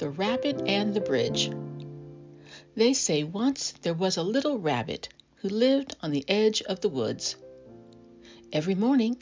The Rabbit and the Bridge. They say once there was a little rabbit who lived on the edge of the woods. Every morning,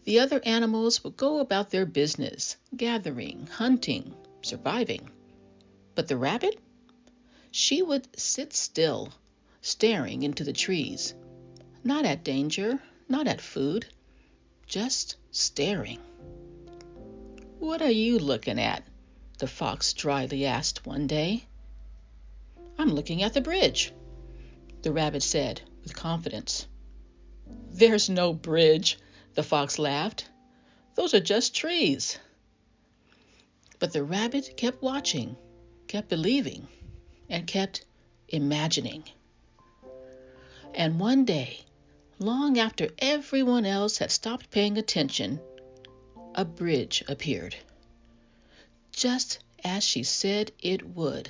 the other animals would go about their business, gathering, hunting, surviving. But the rabbit? She would sit still, staring into the trees. Not at danger, not at food, just staring. "What are you looking at?" the fox dryly asked one day. "I'm looking at the bridge," the rabbit said with confidence. "There's no bridge," the fox laughed. "Those are just trees." But the rabbit kept watching, kept believing, and kept imagining. And one day, long after everyone else had stopped paying attention, a bridge appeared. Just as she said it would.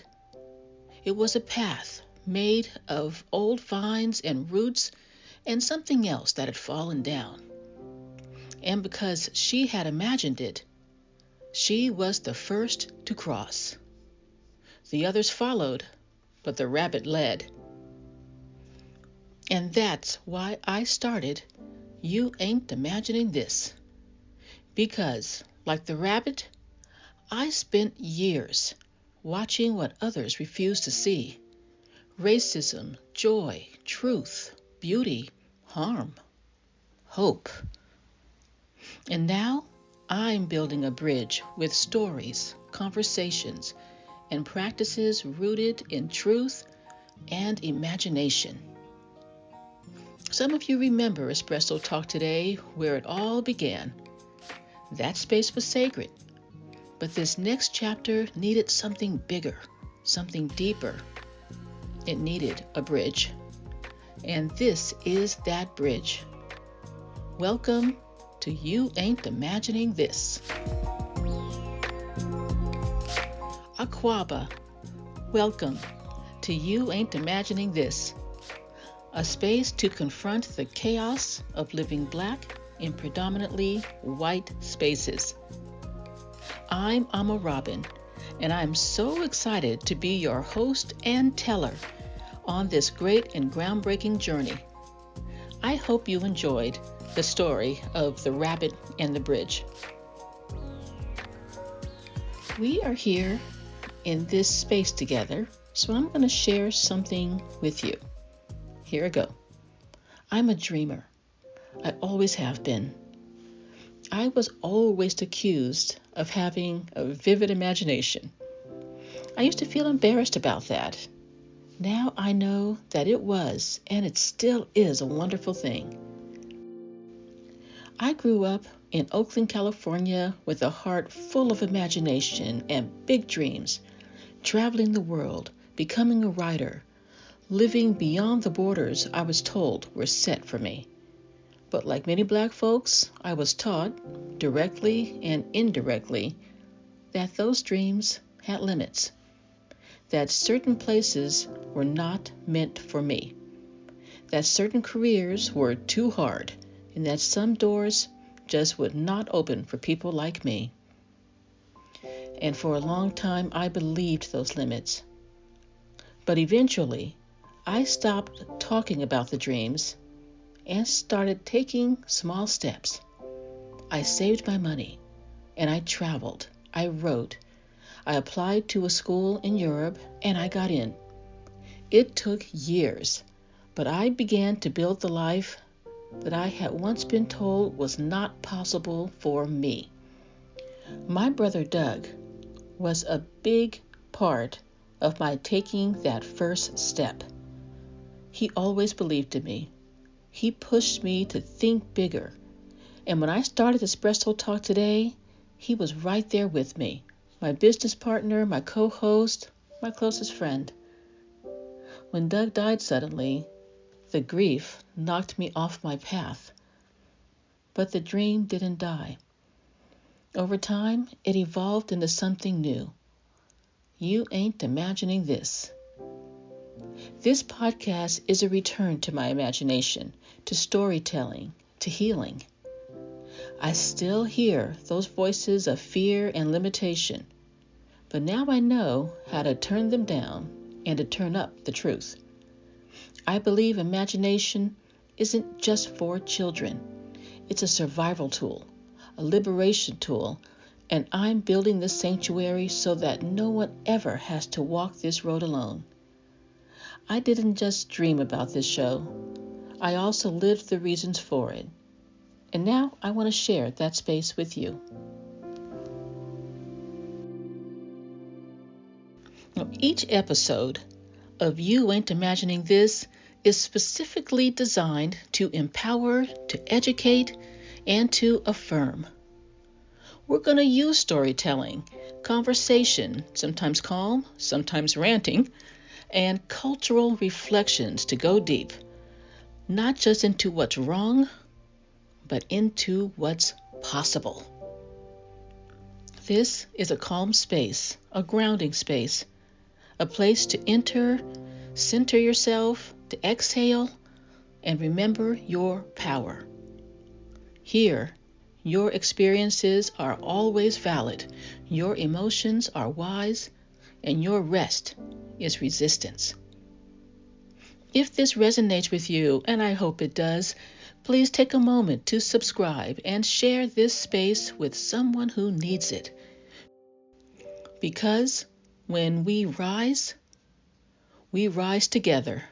It was a path made of old vines and roots and something else that had fallen down. And because she had imagined it, she was the first to cross. The others followed, but the rabbit led. And that's why I started You Ain't Imagining This. Because, like the rabbit, I spent years watching what others refused to see. Racism, joy, truth, beauty, harm, hope. And now I'm building a bridge with stories, conversations, and practices rooted in truth and imagination. Some of you remember Espresso Talk Today, where it all began. That space was sacred. But this next chapter needed something bigger, something deeper. It needed a bridge. And this is that bridge. Welcome to You Ain't Imagining This. Aquaba, welcome to You Ain't Imagining This. A space to confront the chaos of living Black in predominantly white spaces. I'm Amma Robin, and I'm so excited to be your host and teller on this great and groundbreaking journey. I hope you enjoyed the story of the rabbit and the bridge. We are here in this space together, so I'm going to share something with you. Here I go. I'm a dreamer. I always have been. I was always accused of having a vivid imagination. I used to feel embarrassed about that. Now I know that it was, and it still is, a wonderful thing. I grew up in Oakland, California, with a heart full of imagination and big dreams, traveling the world, becoming a writer, living beyond the borders I was told were set for me. But like many Black folks, I was taught, directly and indirectly, that those dreams had limits, that certain places were not meant for me, that certain careers were too hard, and that some doors just would not open for people like me. And for a long time, I believed those limits. But eventually, I stopped talking about the dreams and started taking small steps. I saved my money, and I traveled. I wrote. I applied to a school in Europe, and I got in. It took years, but I began to build the life that I had once been told was not possible for me. My brother Doug was a big part of my taking that first step. He always believed in me. He pushed me to think bigger. And when I started Espresso Talk Today, he was right there with me. My business partner, my co-host, my closest friend. When Doug died suddenly, the grief knocked me off my path. But the dream didn't die. Over time, it evolved into something new. You ain't imagining this. This podcast is a return to my imagination, to storytelling, to healing. I still hear those voices of fear and limitation, but now I know how to turn them down and to turn up the truth. I believe imagination isn't just for children. It's a survival tool, a liberation tool, and I'm building this sanctuary so that no one ever has to walk this road alone. I didn't just dream about this show. I also lived the reasons for it. And now I want to share that space with you. Now, each episode of You Ain't Imagining This is specifically designed to empower, to educate, and to affirm. We're going to use storytelling, conversation, sometimes calm, sometimes ranting, and cultural reflections to go deep, not just into what's wrong, but into what's possible. This is a calm space, a grounding space, a place to enter, center yourself, to exhale, and remember your power. Here, your experiences are always valid, your emotions are wise, and your rest is resistance. If this resonates with you, and I hope it does, please take a moment to subscribe and share this space with someone who needs it. Because when we rise together.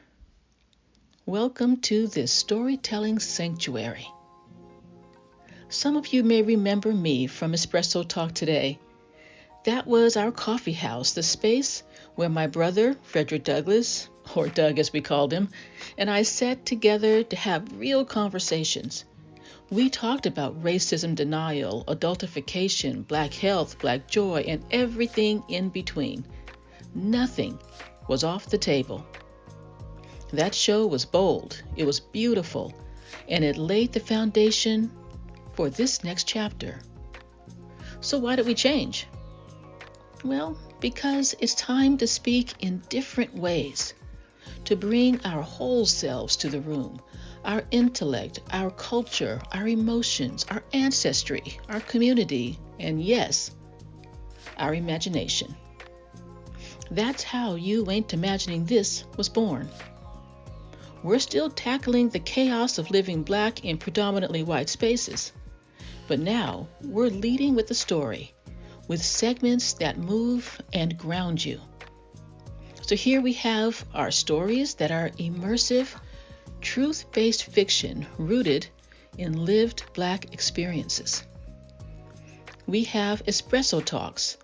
Welcome to this storytelling sanctuary. Some of you may remember me from Espresso Talk Today. That was our coffee house, the space where my brother, Frederick Douglass, or Doug as we called him, and I sat together to have real conversations. We talked about racism denial, adultification, Black health, Black joy, and everything in between. Nothing was off the table. That show was bold, it was beautiful, and it laid the foundation for this next chapter. So why did we change? Well, because it's time to speak in different ways, to bring our whole selves to the room, our intellect, our culture, our emotions, our ancestry, our community, and yes, our imagination. That's how You Ain't Imagining This was born. We're still tackling the chaos of living Black in predominantly white spaces, but now we're leading with the story, with segments that move and ground you. So here we have our stories that are immersive, truth-based fiction rooted in lived Black experiences. We have Espresso Talks,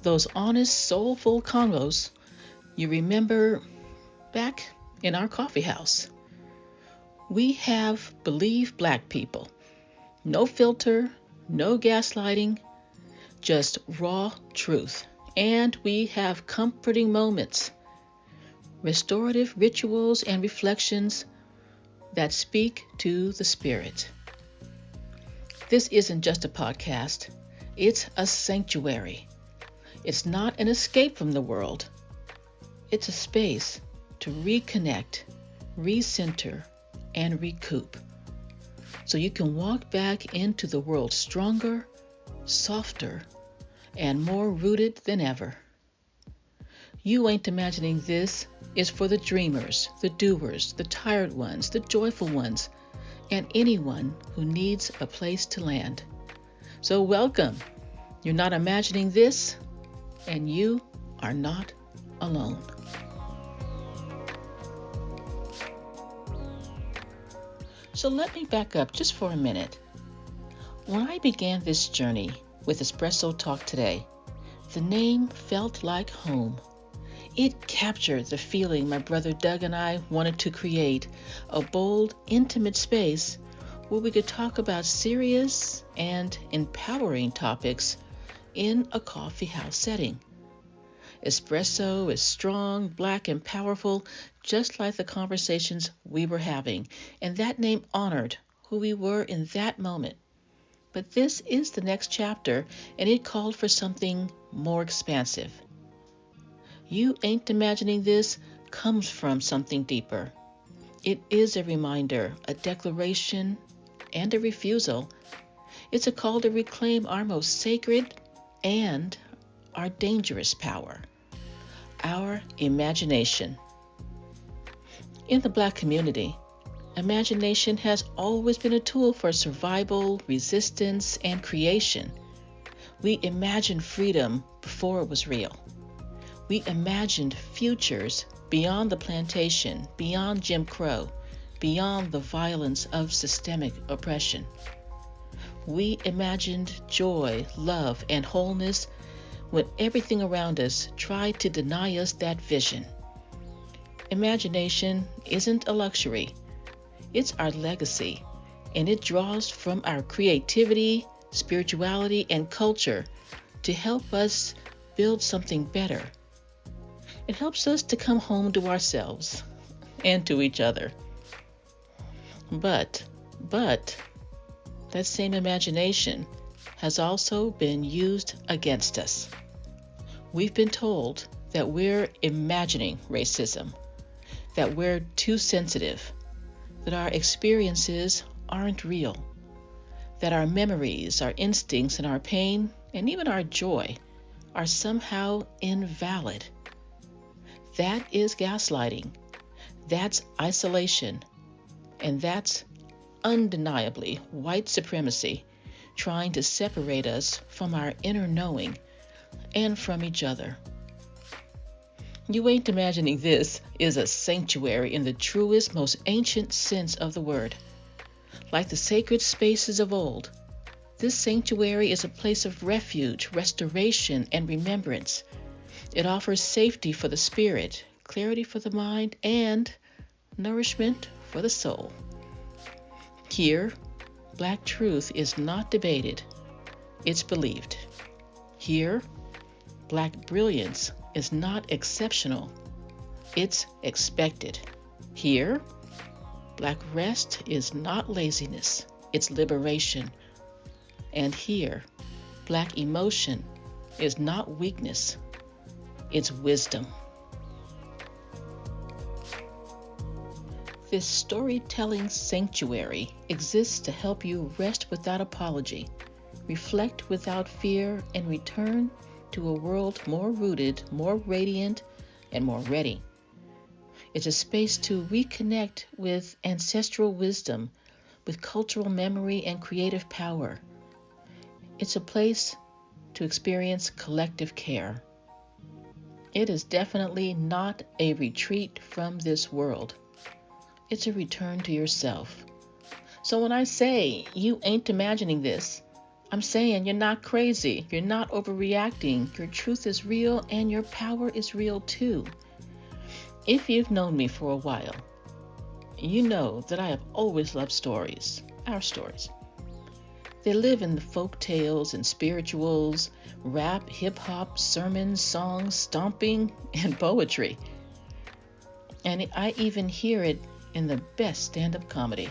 those honest, soulful convos you remember back in our coffee house. We have Believe Black People. No filter, no gaslighting, just raw truth. And we have comforting moments, restorative rituals and reflections that speak to the spirit. This isn't just a podcast, it's a sanctuary. It's not an escape from the world. It's a space to reconnect, recenter, and recoup. So you can walk back into the world stronger, softer, and more rooted than ever. You Ain't Imagining This is for the dreamers, the doers, the tired ones, the joyful ones, and anyone who needs a place to land. So welcome. You're not imagining this, and you are not alone. So let me back up just for a minute. When I began this journey with Espresso Talk Today, the name felt like home. It captured the feeling my brother Doug and I wanted to create, a bold, intimate space where we could talk about serious and empowering topics in a coffee house setting. Espresso is strong, Black, and powerful, just like the conversations we were having, and that name honored who we were in that moment. But this is the next chapter, and it called for something more expansive. You Ain't Imagining This comes from something deeper. It is a reminder, a declaration, and a refusal. It's a call to reclaim our most sacred and our dangerous power, our imagination. In the Black community, imagination has always been a tool for survival, resistance, and creation. We imagined freedom before it was real. We imagined futures beyond the plantation, beyond Jim Crow, beyond the violence of systemic oppression. We imagined joy, love, and wholeness when everything around us tried to deny us that vision. Imagination isn't a luxury. It's our legacy, and it draws from our creativity, spirituality, and culture to help us build something better. It helps us to come home to ourselves and to each other. But that same imagination has also been used against us. We've been told that we're imagining racism, that we're too sensitive, that our experiences aren't real, that our memories, our instincts, and our pain, and even our joy are somehow invalid. That is gaslighting. That's isolation. And that's undeniably white supremacy trying to separate us from our inner knowing and from each other. You Ain't Imagining This is a sanctuary in the truest, most ancient sense of the word. Like the sacred spaces of old, this sanctuary is a place of refuge, restoration, and remembrance. It offers safety for the spirit, clarity for the mind, and nourishment for the soul. Here, Black truth is not debated, it's believed. Here, Black brilliance is not exceptional, it's expected. Here, Black rest is not laziness, it's liberation. And here, Black emotion is not weakness, it's wisdom. This storytelling sanctuary exists to help you rest without apology, reflect without fear, and return to a world more rooted, more radiant, and more ready. It's a space to reconnect with ancestral wisdom, with cultural memory and creative power. It's a place to experience collective care. It is definitely not a retreat from this world. It's a return to yourself. So when I say you ain't imagining this, I'm saying you're not crazy, you're not overreacting, your truth is real and your power is real too. If you've known me for a while, you know that I have always loved stories, our stories. They live in the folk tales and spirituals, rap, hip-hop, sermons, songs, stomping, and poetry. And I even hear it in the best stand-up comedy.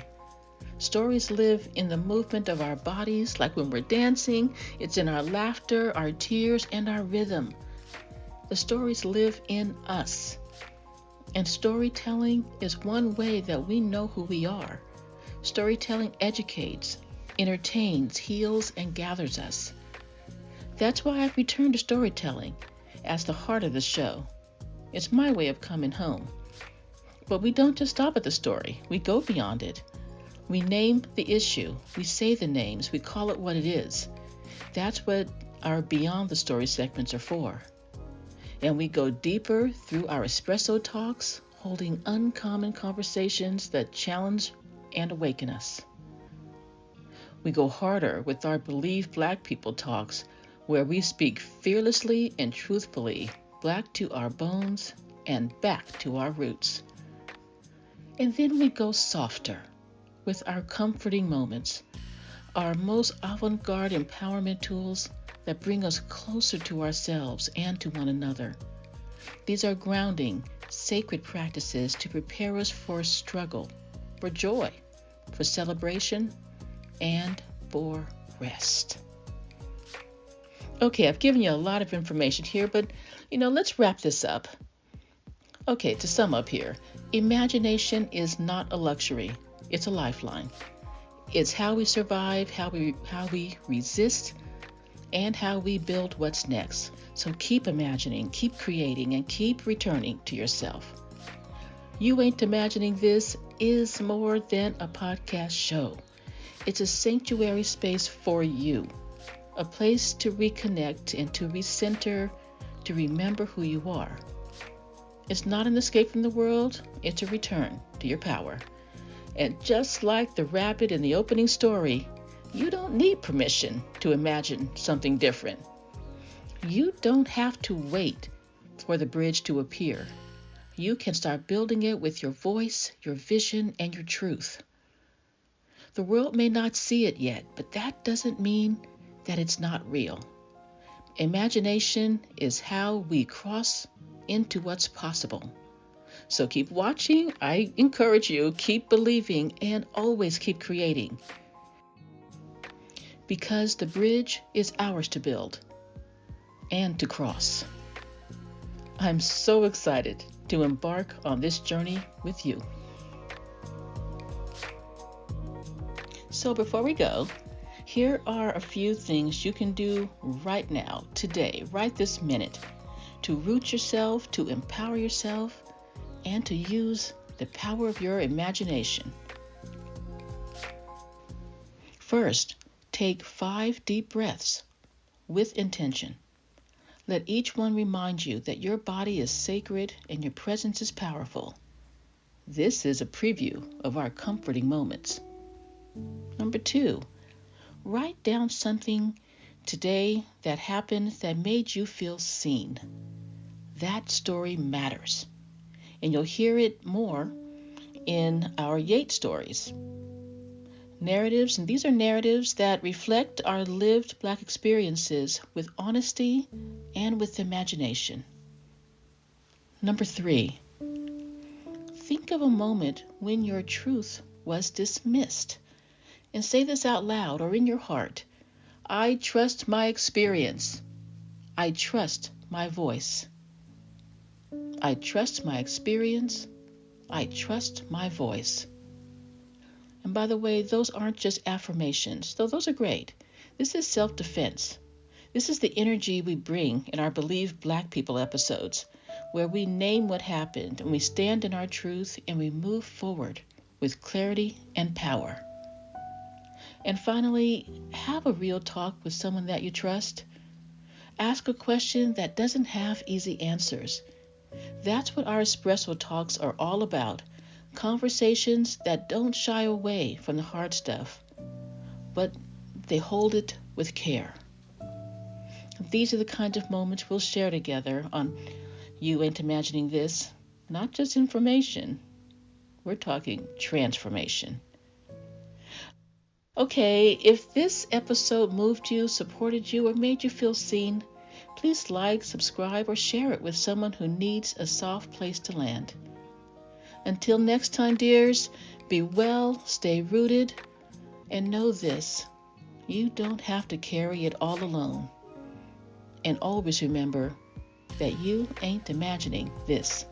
Stories live in the movement of our bodies, like when we're dancing. It's in our laughter, our tears, and our rhythm. The stories live in us. And storytelling is one way that we know who we are. Storytelling educates, entertains, heals, and gathers us. That's why I've returned to storytelling as the heart of the show. It's my way of coming home. But we don't just stop at the story. We go beyond it. We name the issue. We say the names. We call it what it is. That's what our Beyond the Story segments are for. And we go deeper through our Espresso Talks, holding uncommon conversations that challenge and awaken us. We go harder with our Believe Black People Talks, where we speak fearlessly and truthfully, Black to our bones and back to our roots. And then we go softer with our comforting moments, our most avant-garde empowerment tools that bring us closer to ourselves and to one another. These are grounding, sacred practices to prepare us for struggle, for joy, for celebration, and for rest. Okay, I've given you a lot of information here, but let's wrap this up. Okay, to sum up here, imagination is not a luxury, it's a lifeline. It's how we survive, how we resist, and how we build what's next. So keep imagining, keep creating, and keep returning to yourself. You Ain't Imagining This is more than a podcast show. It's a sanctuary space for you, a place to reconnect and to recenter, to remember who you are. It's not an escape from the world, it's a return to your power. And just like the rabbit in the opening story, you don't need permission to imagine something different. You don't have to wait for the bridge to appear. You can start building it with your voice, your vision, and your truth. The world may not see it yet, but that doesn't mean that it's not real. Imagination is how we cross into what's possible. So keep watching. I encourage you, keep believing, and always keep creating. Because the bridge is ours to build and to cross. I'm so excited to embark on this journey with you. So before we go, here are a few things you can do right now, today, right this minute, to root yourself, to empower yourself, and to use the power of your imagination. First, take 5 deep breaths with intention. Let each one remind you that your body is sacred and your presence is powerful. This is a preview of our comforting moments. Number 2, write down something today that happened that made you feel seen. That story matters, and you'll hear it more in our YAIT stories. Narratives, and these are narratives that reflect our lived Black experiences with honesty and with imagination. Number 3, think of a moment when your truth was dismissed, and say this out loud or in your heart. I trust my experience. I trust my voice. I trust my experience. I trust my voice. And by the way, those aren't just affirmations, though those are great. This is self-defense. This is the energy we bring in our Believe Black People episodes, where we name what happened and we stand in our truth and we move forward with clarity and power. And finally, have a real talk with someone that you trust. Ask a question that doesn't have easy answers. That's what our Espresso Talks are all about. Conversations that don't shy away from the hard stuff, but they hold it with care. These are the kind of moments we'll share together on You Ain't Imagining This. Not just information, we're talking transformation. Okay, if this episode moved you, supported you, or made you feel seen, please like, subscribe, or share it with someone who needs a soft place to land. Until next time, dears, be well, stay rooted, and know this: you don't have to carry it all alone. And always remember that you ain't imagining this.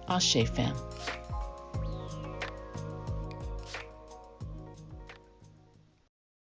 Ashe, fam.